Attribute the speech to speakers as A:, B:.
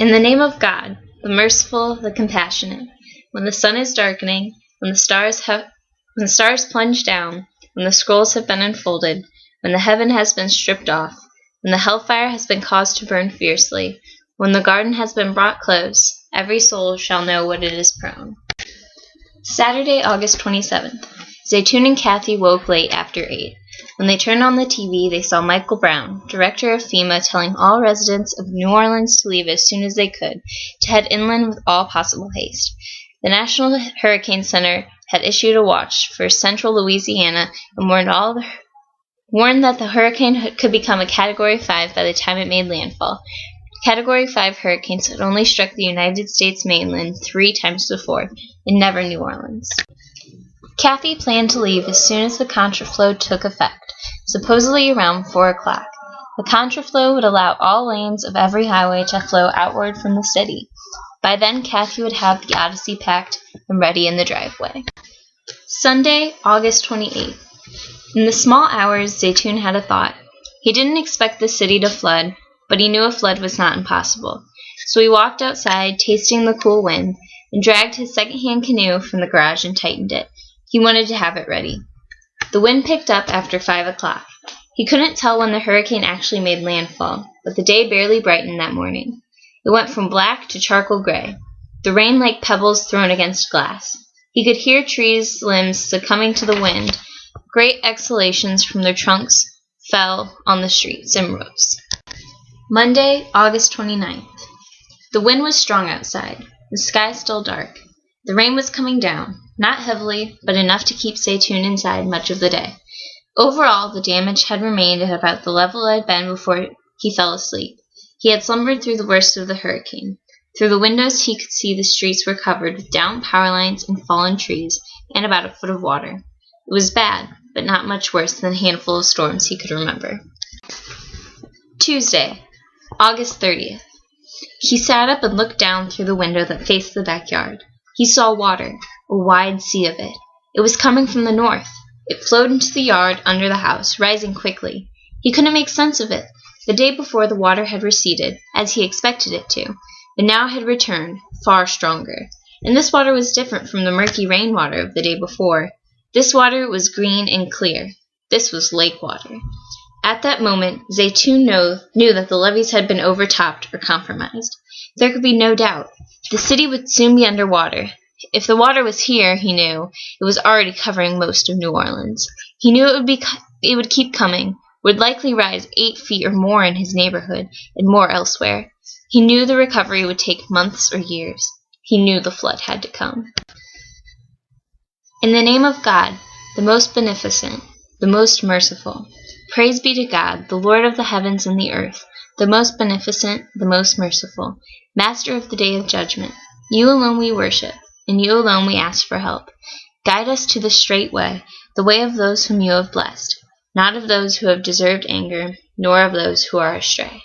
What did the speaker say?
A: In the name of God, the merciful, the compassionate, when the sun is darkening, when the stars plunge down, when the scrolls have been unfolded, when the heaven has been stripped off, when the hellfire has been caused to burn fiercely, when the garden has been brought close, every soul shall know what it is prone. Saturday, August 27th. Zeitoun and Kathy woke late after 8. When they turned on the TV, they saw Michael Brown, director of FEMA, telling all residents of New Orleans to leave as soon as they could, to head inland with all possible haste. The National Hurricane Center had issued a watch for central Louisiana and warned that the hurricane could become a Category 5 by the time it made landfall. Category 5 hurricanes had only struck the United States mainland 3 times before, and never New Orleans. Kathy planned to leave as soon as the contraflow took effect, supposedly around 4 o'clock. The contraflow would allow all lanes of every highway to flow outward from the city. By then, Kathy would have the Odyssey packed and ready in the driveway. Sunday, August 28th. In the small hours, Zeitoun had a thought. He didn't expect the city to flood, but he knew a flood was not impossible. So he walked outside, tasting the cool wind, and dragged his second-hand canoe from the garage and tightened it. He wanted to have it ready. The wind picked up after 5 o'clock. He couldn't tell when the hurricane actually made landfall, but the day barely brightened that morning. It went from black to charcoal gray, the rain like pebbles thrown against glass. He could hear trees' limbs succumbing to the wind. Great exhalations from their trunks fell on the streets and roofs. Monday, August 29th. The wind was strong outside, the sky still dark. The rain was coming down, not heavily, but enough to keep Zeitoun inside much of the day. Overall, the damage had remained at about the level it had been before he fell asleep. He had slumbered through the worst of the hurricane. Through the windows he could see the streets were covered with downed power lines and fallen trees, and about a foot of water. It was bad, but not much worse than a handful of storms he could remember. Tuesday, August 30th. He sat up and looked down through the window that faced the backyard. He saw water, a wide sea of it. It was coming from the north. It flowed into the yard under the house, rising quickly. He couldn't make sense of it. The day before, the water had receded, as he expected it to, but now had returned, far stronger. And this water was different from the murky rainwater of the day before. This water was green and clear. This was lake water. At that moment, Zeitoun knew that the levees had been overtopped or compromised. There could be no doubt. The city would soon be under water. If the water was here, he knew, it was already covering most of New Orleans. He knew it would keep coming, would likely rise 8 feet or more in his neighborhood, and more elsewhere. He knew the recovery would take months or years. He knew the flood had to come. In the name of God, the most beneficent, the most merciful. Praise be to God, the Lord of the heavens and the earth, the most beneficent, the most merciful, Master of the day of judgment. You alone we worship, and you alone we ask for help. Guide us to the straight way, the way of those whom you have blessed, not of those who have deserved anger, nor of those who are astray.